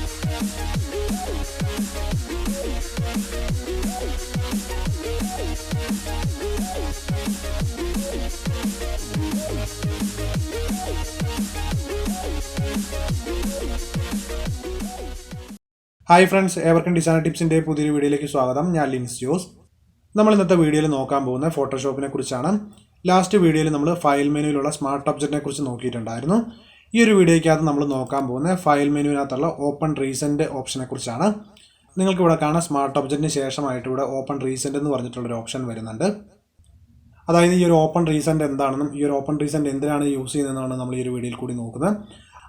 Hi friends, ഏവർക്കും design ടിപ്സിൻ്റെ പുതിയൊരു വീഡിയോയിലേക്ക് സ്വാഗതം. ഞാൻ ലിൻസ് ജോസ്. നമ്മൾ ഇന്നത്തെ വീഡിയോയിൽ നോക്കാൻ പോകുന്ന ഫോട്ടോഷോപ്പിനെ കുറിച്ചാണ്. ലാസ്റ്റ് വീഡിയോയിൽ നമ്മൾ ഫയൽ മെനുവിലുള്ള സ്മാർട്ട് ഒബ്ജക്റ്റിനെ കുറിച്ച് നോക്കിയിട്ടുണ്ടായിരുന്നു. ഈ ഒരു വീഡിയോയ്ക്കകത്ത് നമ്മൾ നോക്കാൻ പോകുന്ന ഫയൽ മെനുവിനകത്തുള്ള ഓപ്പൺ റീസെൻറ്റ് ഓപ്ഷനെ കുറിച്ചാണ്. നിങ്ങൾക്ക് ഇവിടെ കാണാൻ സ്മാർട്ട് ഒബ്ജക്റ്റിന് ശേഷമായിട്ട് ഇവിടെ ഓപ്പൺ റീസെൻറ്റ് എന്ന് പറഞ്ഞിട്ടുള്ളൊരു ഓപ്ഷൻ വരുന്നുണ്ട്. അതായത് ഈ ഒരു ഓപ്പൺ റീസെൻറ്റ് എന്താണെന്നും ഈ ഒരു ഓപ്പൺ റീസെൻറ്റ് എന്തിനാണ് യൂസ് ചെയ്യുന്നതെന്നാണ് നമ്മൾ ഈ ഒരു വീഡിയോയിൽ കൂടി നോക്കുന്നത്.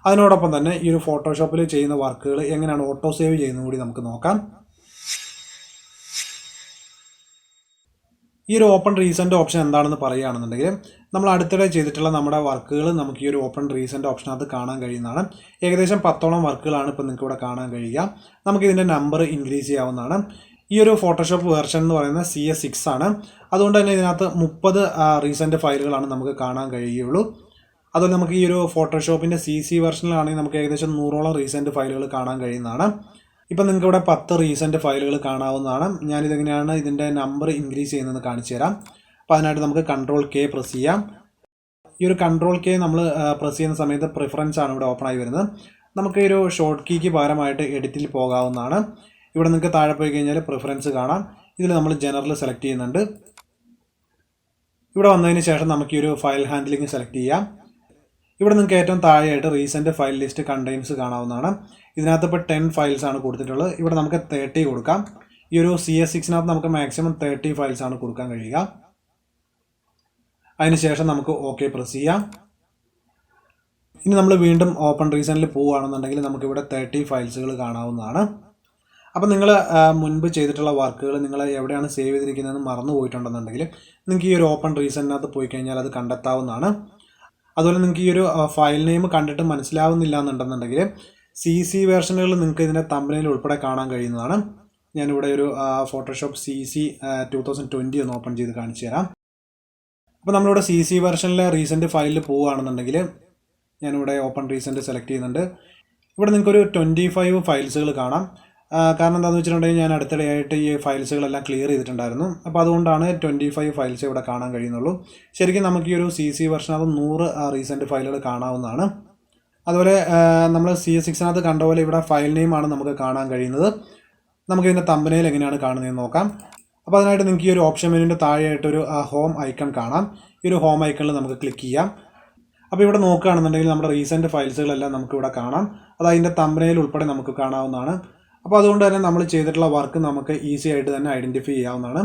അതിനോടൊപ്പം തന്നെ ഈ ഒരു ഫോട്ടോഷോപ്പിൽ ചെയ്യുന്ന വർക്കുകൾ എങ്ങനെയാണ് ഓട്ടോ സേവ് ചെയ്യുന്നത് കൂടി നമുക്ക് നോക്കാം. ഈ ഒരു ഓപ്പൺ റീസെൻറ്റ് ഓപ്ഷൻ എന്താണെന്ന് പറയുകയാണെന്നുണ്ടെങ്കിൽ, നമ്മൾ അടുത്തിടെ ചെയ്തിട്ടുള്ള നമ്മുടെ വർക്കുകൾ നമുക്ക് ഈ ഒരു ഓപ്പൺ റീസെൻറ്റ് ഓപ്ഷനകത്ത് കാണാൻ കഴിയുന്നതാണ്. ഏകദേശം 10ഓളം വർക്കുകളാണ് ഇപ്പോൾ നിങ്ങൾക്ക് ഇവിടെ കാണാൻ കഴിയുക. നമുക്കിതിൻ്റെ നമ്പർ ഇൻക്രീസ് ചെയ്യാവുന്നതാണ്. ഈ ഒരു ഫോട്ടോഷോപ്പ് വെർഷൻ എന്ന് പറയുന്നത് CS6 ആണ്. അതുകൊണ്ട് തന്നെ ഇതിനകത്ത് 30 റീസെൻറ്റ് ഫയലുകളാണ് നമുക്ക് കാണാൻ കഴിയുകയുള്ളൂ. അതുപോലെ നമുക്ക് ഈ ഒരു ഫോട്ടോഷോപ്പിൻ്റെ CC വെർഷനിലാണെങ്കിൽ നമുക്ക് ഏകദേശം 100ഓളം റീസെൻറ്റ് ഫയലുകൾ കാണാൻ കഴിയുന്നതാണ്. ഇപ്പം നിങ്ങൾക്ക് ഇവിടെ 10 റീസെൻറ്റ് ഫയലുകൾ കാണാവുന്നതാണ്. ഞാനിതെങ്ങനെയാണ് ഇതിൻ്റെ നമ്പർ ഇൻക്രീസ് ചെയ്യുന്നതെന്ന് കാണിച്ചു തരാം. അപ്പോൾ അതിനായിട്ട് നമുക്ക് Ctrl+K പ്രസ് ചെയ്യാം. ഈ ഒരു Ctrl+K നമ്മൾ പ്രസ് ചെയ്യുന്ന സമയത്ത് പ്രിഫറൻസ് ആണ് ഇവിടെ ഓപ്പൺ ആയി വരുന്നത്. നമുക്ക് ഈ ഒരു ഷോർട്ട് കീക്ക് പകരമായിട്ട് എഡിറ്റിൽ പോകാവുന്നതാണ്. ഇവിടെ നിങ്ങൾക്ക് താഴെ പോയി കഴിഞ്ഞാൽ പ്രിഫറൻസ് കാണാം. ഇതിൽ നമ്മൾ ജനറൽ സെലക്ട് ചെയ്യുന്നുണ്ട്. ഇവിടെ വന്നതിന് ശേഷം നമുക്ക് ഈ ഒരു ഫയൽ ഹാൻഡ്ലിംഗ് സെലക്ട് ചെയ്യാം. ഇവിടെ നിങ്ങൾക്ക് ഏറ്റവും താഴെയായിട്ട് റീസെൻറ്റ് ഫയൽ ലിസ്റ്റ് കണ്ടെയ്ൻസ് കാണാവുന്നതാണ്. ഇതിനകത്ത് ഇപ്പോൾ 10 ഫയൽസ് ആണ് കൊടുത്തിട്ടുള്ളത്. ഇവിടെ നമുക്ക് 30 കൊടുക്കാം. ഈ ഒരു CS6നകത്ത് നമുക്ക് മാക്സിമം 30 ഫയൽസ് ആണ് കൊടുക്കാൻ കഴിയുക. അതിനുശേഷം നമുക്ക് OK പ്രസ് ചെയ്യാം. ഇനി നമ്മൾ വീണ്ടും ഓപ്പൺ റീസെൻറ്റിൽ പോവുകയാണെന്നുണ്ടെങ്കിൽ നമുക്കിവിടെ 30 ഫയൽസുകൾ കാണാവുന്നതാണ്. അപ്പോൾ നിങ്ങൾ മുൻപ് ചെയ്തിട്ടുള്ള വർക്കുകൾ നിങ്ങൾ എവിടെയാണ് സേവ് ചെയ്തിരിക്കുന്നതെന്ന് മറന്നു പോയിട്ടുണ്ടെന്നുണ്ടെങ്കിൽ നിങ്ങൾക്ക് ഈ ഒരു ഓപ്പൺ റീസെൻറ്റിനകത്ത് പോയി കഴിഞ്ഞാൽ അത് കണ്ടെത്താവുന്നതാണ്. അതുപോലെ നിങ്ങൾക്ക് ഈ ഒരു ഫയൽ നെയിം കണ്ടിട്ട് മനസ്സിലാവുന്നില്ല എന്നുണ്ടെന്നുണ്ടെങ്കിൽ CC വേർഷനുകൾ നിങ്ങൾക്ക് ഇതിൻ്റെ തമ്പനയിൽ ഉൾപ്പെടെ കാണാൻ കഴിയുന്നതാണ്. ഞാനിവിടെ ഒരു ഫോട്ടോഷോപ്പ് CC 2020 ഒന്ന് ഓപ്പൺ ചെയ്ത് കാണിച്ചു തരാം. അപ്പോൾ നമ്മളിവിടെ CC വെർഷനിലെ റീസെൻറ്റ് ഫയലിൽ പോവുകയാണെന്നുണ്ടെങ്കിൽ ഞാനിവിടെ ഓപ്പൺ റീസെൻറ്റ് സെലക്ട് ചെയ്യുന്നുണ്ട്. ഇവിടെ നിങ്ങൾക്കൊരു 25 ഫയൽസുകൾ കാണാം. കാരണം എന്താണെന്ന് വെച്ചിട്ടുണ്ടെങ്കിൽ ഞാൻ അടുത്തിടെയായിട്ട് ഈ ഫയൽസുകളെല്ലാം ക്ലിയർ ചെയ്തിട്ടുണ്ടായിരുന്നു. അപ്പോൾ അതുകൊണ്ടാണ് 25 ഫയൽസ് ഇവിടെ കാണാൻ കഴിയുന്നുള്ളൂ. ശരിക്കും നമുക്ക് ഈ ഒരു CC വെർഷനകത്ത് 100 റീസെൻറ്റ് ഫയലുകൾ കാണാവുന്നതാണ്. അതുപോലെ നമ്മൾ CS6നകത്ത് കണ്ട പോലെ ഇവിടെ ഫയൽ നെയിമാണ് നമുക്ക് കാണാൻ കഴിയുന്നത്. നമുക്കിതിൻ്റെ തമ്പനയിൽ എങ്ങനെയാണ് കാണുന്നതെന്ന് നോക്കാം. അപ്പോൾ അതിനായിട്ട് നിങ്ങൾക്ക് ഈ ഒരു ഓപ്ഷൻ മെനുവിൻ്റെ താഴെയായിട്ടൊരു ഹോം ഐക്കൺ കാണാം. ഈ ഒരു ഹോം ഐക്കണിൽ നമുക്ക് ക്ലിക്ക് ചെയ്യാം. അപ്പോൾ ഇവിടെ നോക്കുകയാണെന്നുണ്ടെങ്കിൽ നമ്മുടെ റീസെൻറ്റ് ഫയൽസുകളെല്ലാം നമുക്കിവിടെ കാണാം. അത് അതിൻ്റെ തമ്പനയിൽ ഉൾപ്പെടെ നമുക്ക് കാണാവുന്നതാണ്. അപ്പോൾ അതുകൊണ്ട് തന്നെ നമ്മൾ ചെയ്തിട്ടുള്ള വർക്ക് നമുക്ക് ഈസി ആയിട്ട് തന്നെ ഐഡൻറ്റിഫൈ ചെയ്യാവുന്നതാണ്.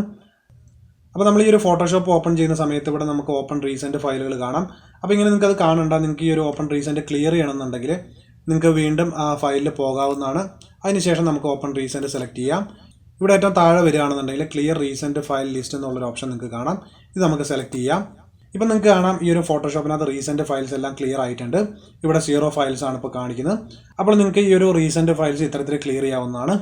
അപ്പോൾ നമ്മൾ ഈ ഒരു ഫോട്ടോഷോപ്പ് ഓപ്പൺ ചെയ്യുന്ന സമയത്ത് ഇവിടെ നമുക്ക് ഓപ്പൺ റീസെൻറ്റ് ഫയലുകൾ കാണാം. അപ്പോൾ ഇങ്ങനെ നിങ്ങൾക്ക് അത് കാണണ്ട, നിങ്ങൾക്ക് ഈ ഒരു ഓപ്പൺ റീസെൻറ്റ് ക്ലിയർ ചെയ്യണമെന്നുണ്ടെങ്കിൽ നിങ്ങൾക്ക് വീണ്ടും ആ ഫയലിൽ പോകാവുന്നതാണ്. അതിനുശേഷം നമുക്ക് ഓപ്പൺ റീസെൻറ്റ് സെലക്ട് ചെയ്യാം. ഇവിടെ ഏറ്റവും താഴെ വരികയാണെന്നുണ്ടെങ്കിൽ ക്ലിയർ റീസെൻറ്റ് ഫയൽ ലിസ്റ്റ് എന്നുള്ളൊരു ഓപ്ഷൻ നിങ്ങൾക്ക് കാണാം. ഇത് നമുക്ക് സെലക്ട് ചെയ്യാം. ഇപ്പം നിങ്ങൾക്ക് കാണാം ഈ ഒരു ഫോട്ടോഷോപ്പിനകത്ത് റീസെൻറ്റ് ഫയൽസ് എല്ലാം ക്ലിയർ ആയിട്ടുണ്ട്. ഇവിടെ 0 ഫയൽസ് ആണ് ഇപ്പോൾ കാണിക്കുന്നത്. അപ്പോൾ നിങ്ങൾക്ക് ഈ ഒരു റീസെൻറ്റ് ഫയൽസ് ഇത്തരത്തിൽ ക്ലിയർ ചെയ്യാവുന്നതാണ്.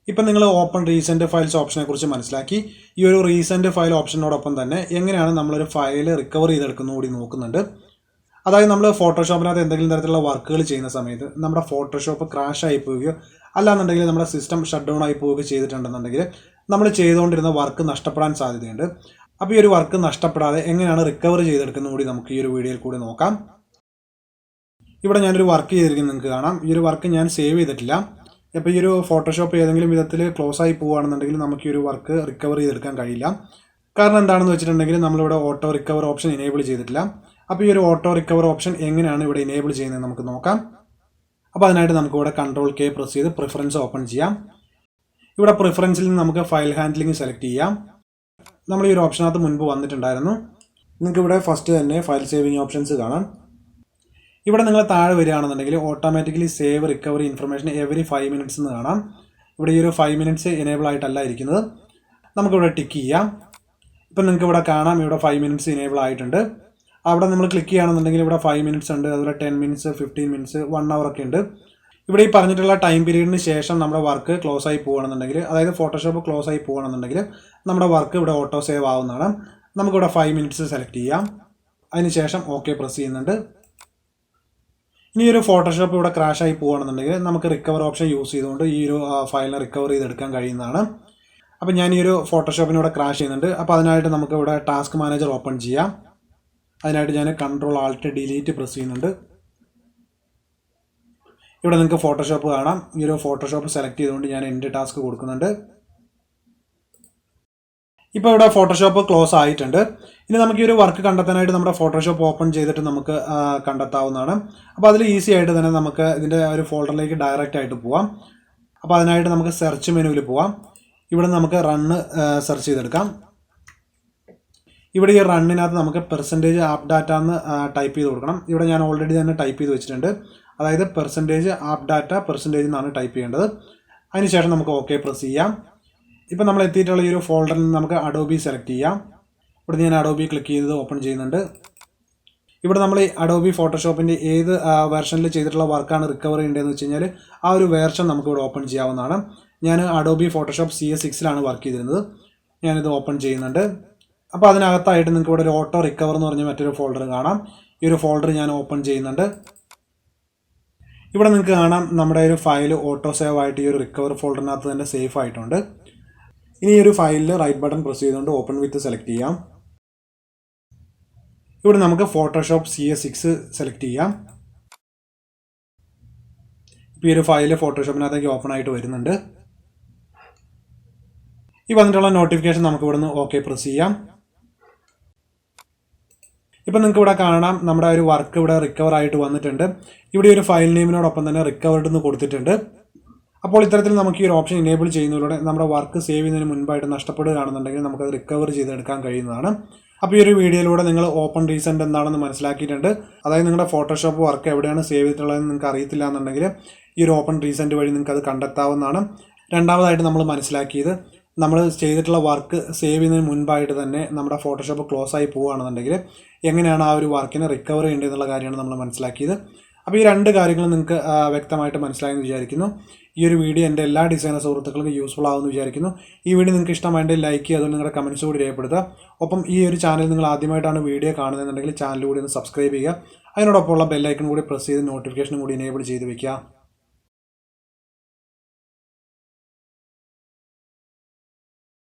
ഇപ്പം നിങ്ങൾ ഓപ്പൺ റീസെൻറ്റ് ഫയൽസ് ഓപ്ഷനെ കുറിച്ച് മനസ്സിലാക്കി. ഈ ഒരു റീസെൻറ്റ് ഫയൽ ഓപ്ഷനോടൊപ്പം തന്നെ എങ്ങനെയാണ് നമ്മളൊരു ഫയൽ റിക്കവർ ചെയ്തെടുക്കുന്നത് കൂടി നോക്കുന്നുണ്ട്. അതായത് നമ്മൾ ഫോട്ടോഷോപ്പിനകത്ത് എന്തെങ്കിലും തരത്തിലുള്ള വർക്കുകൾ ചെയ്യുന്ന സമയത്ത് നമ്മുടെ ഫോട്ടോഷോപ്പ് ക്രാഷ് ആയി പോവുകയോ അല്ലാന്നുണ്ടെങ്കിൽ നമ്മുടെ സിസ്റ്റം ഷട്ട് ഡൗൺ ആയി പോവുകയോ ചെയ്തിട്ടുണ്ടെന്നുണ്ടെങ്കിൽ നമ്മൾ ചെയ്തുകൊണ്ടിരുന്ന വർക്ക് നഷ്ടപ്പെടാൻ സാധ്യതയുണ്ട്. അപ്പോൾ ഈ ഒരു വർക്ക് നഷ്ടപ്പെടാതെ എങ്ങനെയാണ് റിക്കവർ ചെയ്തെടുക്കുന്നത് കൂടി നമുക്ക് ഈ ഒരു വീഡിയോയിൽ കൂടി നോക്കാം. ഇവിടെ ഞാനൊരു വർക്ക് ചെയ്തിരിക്കുന്നത് നിങ്ങൾക്ക് കാണാം. ഈ ഒരു വർക്ക് ഞാൻ സേവ് ചെയ്തിട്ടില്ല. അപ്പോൾ ഈ ഒരു ഫോട്ടോഷോപ്പ് ഏതെങ്കിലും വിധത്തിൽ ക്ലോസ് ആയി പോവുകയാണെന്നുണ്ടെങ്കിൽ നമുക്ക് ഈ ഒരു വർക്ക് റിക്കവർ ചെയ്തെടുക്കാൻ കഴിയില്ല. കാരണം എന്താണെന്ന് വെച്ചിട്ടുണ്ടെങ്കിൽ നമ്മളിവിടെ ഓട്ടോ റിക്കവർ ഓപ്ഷൻ എനേബിൾ ചെയ്തിട്ടില്ല. അപ്പോൾ ഈ ഒരു ഓട്ടോ റിക്കവർ ഓപ്ഷൻ എങ്ങനെയാണ് ഇവിടെ എനേബിൾ ചെയ്യുന്നത് നമുക്ക് നോക്കാം. അപ്പോൾ അതിനായിട്ട് നമുക്കിവിടെ Ctrl+K പ്രസ് ചെയ്ത് പ്രിഫറൻസ് ഓപ്പൺ ചെയ്യാം. ഇവിടെ പ്രിഫറൻസിൽ നിന്ന് നമുക്ക് ഫയൽ ഹാൻഡ്ലിംഗ് സെലക്ട് ചെയ്യാം. നമ്മൾ ഈ ഒരു ഓപ്ഷനകത്ത് മുൻപ് വന്നിട്ടുണ്ടായിരുന്നു. നിങ്ങൾക്ക് ഇവിടെ ഫസ്റ്റ് തന്നെ ഫയൽ സേവിങ് ഓപ്ഷൻസ് കാണാം. ഇവിടെ നിങ്ങൾ താഴെ വരികയാണെന്നുണ്ടെങ്കിൽ automatically save recovery information every 5 minutes എന്ന് കാണാം. ഇവിടെ ഈ ഒരു 5 മിനിറ്റ്സ് എനേബിൾ ആയിട്ടല്ല ഇരിക്കുന്നത്. നമുക്കിവിടെ ടിക്ക് ചെയ്യാം. ഇപ്പം നിങ്ങൾക്ക് ഇവിടെ കാണാം ഇവിടെ 5 മിനിറ്റ്സ് എനേബിൾ ആയിട്ടുണ്ട്. അവിടെ നമ്മൾ ക്ലിക്ക് ചെയ്യുകയാണെന്നുണ്ടെങ്കിൽ ഇവിടെ 5 മിനിറ്റ്സ് ഉണ്ട്, അതുപോലെ 10 മിനിറ്റ്സ്, 15 മിനിറ്റ്സ്, 1 അവർ ഒക്കെ ഉണ്ട്. ഇവിടെ ഈ പറഞ്ഞിട്ടുള്ള ടൈം പീരീഡിന് ശേഷം നമ്മുടെ വർക്ക് ക്ലോസ് ആയി പോകുകയാണെന്നുണ്ടെങ്കിൽ, അതായത് ഫോട്ടോഷോപ്പ് ക്ലോസ് ആയി പോകുകയാണെന്നുണ്ടെങ്കിൽ നമ്മുടെ വർക്ക് ഇവിടെ ഓട്ടോ സേവ് ആവുന്നതാണ്. നമുക്കിവിടെ 5 മിനിറ്റ്സ് സെലക്ട് ചെയ്യാം. അതിനുശേഷം OK പ്രസ് ചെയ്യുന്നുണ്ട്. ഇനി ഒരു ഫോട്ടോഷോപ്പ് ഇവിടെ ക്രാഷ് ആയി പോകുകയാണെന്നുണ്ടെങ്കിൽ നമുക്ക് റിക്കവർ ഓപ്ഷൻ യൂസ് ചെയ്തുകൊണ്ട് ഈ ഒരു ഫയലിനെ റിക്കവർ ചെയ്തെടുക്കാൻ കഴിയുന്നതാണ്. അപ്പോൾ ഞാൻ ഈ ഒരു ഫോട്ടോഷോപ്പിനൂടെ ക്രാഷ് ചെയ്യുന്നുണ്ട്. അപ്പോൾ അതിനായിട്ട് നമുക്ക് ഇവിടെ ടാസ്ക് മാനേജർ ഓപ്പൺ ചെയ്യാം. അതിനായിട്ട് ഞാൻ Ctrl+Alt+Delete പ്രസ് ചെയ്യുന്നുണ്ട്. ഇവിടെ നിങ്ങൾക്ക് ഫോട്ടോഷോപ്പ് കാണാം. ഈ ഒരു ഫോട്ടോഷോപ്പ് സെലക്ട് ചെയ്തുകൊണ്ട് ഞാൻ എൻഡ് ടാസ്ക് കൊടുക്കുന്നുണ്ട്. ഇപ്പോൾ ഇവിടെ ഫോട്ടോഷോപ്പ് ക്ലോസ് ആയിട്ടുണ്ട്. ഇനി നമുക്ക് ഈ ഒരു വർക്ക് കണ്ടെത്താനായിട്ട് നമ്മുടെ ഫോട്ടോഷോപ്പ് ഓപ്പൺ ചെയ്തിട്ട് നമുക്ക് കണ്ടെത്താവുന്നതാണ്. അപ്പോൾ അതിൽ ഈസി ആയിട്ട് തന്നെ നമുക്ക് ഇതിൻ്റെ ഒരു ഫോൾഡറിലേക്ക് ഡയറക്റ്റ് ആയിട്ട് പോവാം. അപ്പോൾ അതിനായിട്ട് നമുക്ക് സെർച്ച് മെനുവിൽ പോവാം. ഇവിടെ നമുക്ക് റണ്ണ് സെർച്ച് ചെയ്തെടുക്കാം. ഇവിടെ ഈ റണ്ണിനകത്ത് നമുക്ക് %ആപ്പ് ഡാറ്റ എന്ന് ടൈപ്പ് ചെയ്ത് കൊടുക്കണം. ഇവിടെ ഞാൻ ഓൾറെഡി തന്നെ ടൈപ്പ് ചെയ്ത് വെച്ചിട്ടുണ്ട്. അതായത് %ആപ്പ് ഡാറ്റ % എന്നാണ് ടൈപ്പ് ചെയ്യേണ്ടത്. അതിനുശേഷം നമുക്ക് ഓക്കെ പ്രസ് ചെയ്യാം. ഇപ്പോൾ നമ്മൾ എത്തിയിട്ടുള്ള ഈ ഒരു ഫോൾഡറിൽ നിന്ന് നമുക്ക് അഡോബി സെലക്ട് ചെയ്യാം. ഇവിടെ ഞാൻ അഡോബി ക്ലിക്ക് ചെയ്ത് ഓപ്പൺ ചെയ്യുന്നുണ്ട്. ഇവിടെ നമ്മൾ ഈ അഡോബി ഫോട്ടോഷോപ്പിൻ്റെ ഏത് വെർഷനിൽ ചെയ്തിട്ടുള്ള വർക്കാണ് റിക്കവർ ചെയ്യേണ്ടതെന്ന് വെച്ച് കഴിഞ്ഞാൽ ആ ഒരു വേർഷൻ നമുക്ക് ഇവിടെ ഓപ്പൺ ചെയ്യാവുന്നതാണ്. ഞാൻ അഡോബി ഫോട്ടോഷോപ്പ് CS6 വർക്ക് ചെയ്തിരുന്നത്. ഞാനിത് ഓപ്പൺ ചെയ്യുന്നുണ്ട്. അപ്പോൾ അതിനകത്തായിട്ട് നിങ്ങൾക്ക് ഇവിടെ ഒരു ഓട്ടോ റിക്കവർ എന്ന് പറഞ്ഞ മറ്റൊരു ഫോൾഡർ കാണാം. ഈ ഒരു ഫോൾഡർ ഞാൻ ഓപ്പൺ ചെയ്യുന്നുണ്ട്. ഇവിടെ നിങ്ങൾക്ക് കാണാം നമ്മുടെ ഒരു ഫയൽ ഓട്ടോ സേവ് ആയിട്ട് ഈ ഒരു റിക്കവർ ഫോൾഡറിനകത്ത് തന്നെ സേഫ് ആയിട്ടുണ്ട്. ഇനി ഈ ഒരു ഫയലിൽ റൈറ്റ് ബട്ടൺ പ്രസ് ചെയ്തുകൊണ്ട് ഓപ്പൺ വിത്ത് സെലക്ട് ചെയ്യാം. ഇവിടെ നമുക്ക് ഫോട്ടോഷോപ്പ് CS6 സെലക്ട് ചെയ്യാം. ഇപ്പോൾ ഈ ഒരു ഫയൽ ഫോട്ടോഷോപ്പിനകത്തേക്ക് ഓപ്പൺ ആയിട്ട് വരുന്നുണ്ട്. ഈ വന്നിട്ടുള്ള നോട്ടിഫിക്കേഷൻ നമുക്ക് ഇവിടുന്ന് ഓക്കെ പ്രസ് ചെയ്യാം. ഇപ്പം നിങ്ങൾക്ക് ഇവിടെ കാണാം നമ്മുടെ ഒരു വർക്ക് ഇവിടെ റിക്കവർ ആയിട്ട് വന്നിട്ടുണ്ട്. ഇവിടെ ഒരു ഫയൽ നെയിമിനോടൊപ്പം തന്നെ റിക്കവർഡ് എന്ന് കൊടുത്തിട്ടുണ്ട്. അപ്പോൾ ഇത്തരത്തിൽ നമുക്ക് ഈ ഒരു ഓപ്ഷൻ ഇനേബിൾ ചെയ്യുന്നതിലൂടെ നമ്മുടെ വർക്ക് സേവ് ചെയ്യുന്നതിന് മുൻപായിട്ട് നഷ്ടപ്പെടുകയാണെന്നുണ്ടെങ്കിൽ നമുക്കത് റിക്കവർ ചെയ്തെടുക്കാൻ കഴിയുന്നതാണ്. അപ്പോൾ ഈ ഒരു വീഡിയോയിലൂടെ നിങ്ങൾ ഓപ്പൺ റീസെൻ്റ് എന്താണെന്ന് മനസ്സിലാക്കിയിട്ടുണ്ട്. അതായത് നിങ്ങളുടെ ഫോട്ടോഷോപ്പ് വർക്ക് എവിടെയാണ് സേവ് ചെയ്തിട്ടുള്ളതെന്ന് നിങ്ങൾക്ക് അറിയത്തില്ല എന്നുണ്ടെങ്കിൽ ഈ ഒരു ഓപ്പൺ റീസെൻ്റ് വഴി നിങ്ങൾക്ക് അത് കണ്ടെത്താവുന്നതാണ്. രണ്ടാമതായിട്ട് നമ്മൾ മനസ്സിലാക്കിയത് നമ്മൾ ചെയ്തിട്ടുള്ള വർക്ക് സേവ് ചെയ്യുന്നതിന് മുൻപായിട്ട് തന്നെ നമ്മുടെ ഫോട്ടോഷോപ്പ് ക്ലോസ് ആയി പോവുകയാണെന്നുണ്ടെങ്കിൽ എങ്ങനെയാണ് ആ ഒരു വർക്കിനെ റിക്കവർ ചെയ്യേണ്ടതെന്നുള്ള കാര്യമാണ് നമ്മൾ മനസ്സിലാക്കിയത്. അപ്പോൾ ഈ രണ്ട് കാര്യങ്ങളും നിങ്ങൾക്ക് വ്യക്തമായിട്ട് മനസ്സിലായെന്ന് വിചാരിക്കുന്നു. ഈ ഒരു വീഡിയോ എൻ്റെ എല്ലാ ഡിസൈനർ സുഹൃത്തുക്കൾക്കും യൂസ്ഫുൾ ആവുമെന്ന് വിചാരിക്കുന്നു. ഈ വീഡിയോ നിങ്ങൾക്ക് ഇഷ്ടമായിട്ട് ലൈക്ക് ചെയ്യുക, അതുകൊണ്ട് നിങ്ങളുടെ കമൻറ്റ്സ് കൂടി രേഖപ്പെടുത്തുക. ഒപ്പം ഈ ഒരു ചാനൽ നിങ്ങൾ ആദ്യമായിട്ടാണ് വീഡിയോ കാണുന്നതെന്നുണ്ടെങ്കിൽ ചാനൽ കൂടി ഒന്ന് സബ്സ്ക്രൈബ് ചെയ്യുക. അതിനോടൊപ്പമുള്ള ബെല്ലൈക്കൺ കൂടി പ്രസ് ചെയ്ത് നോട്ടിഫിക്കേഷൻ കൂടി എനേബിൾ ചെയ്ത് വയ്ക്കുക.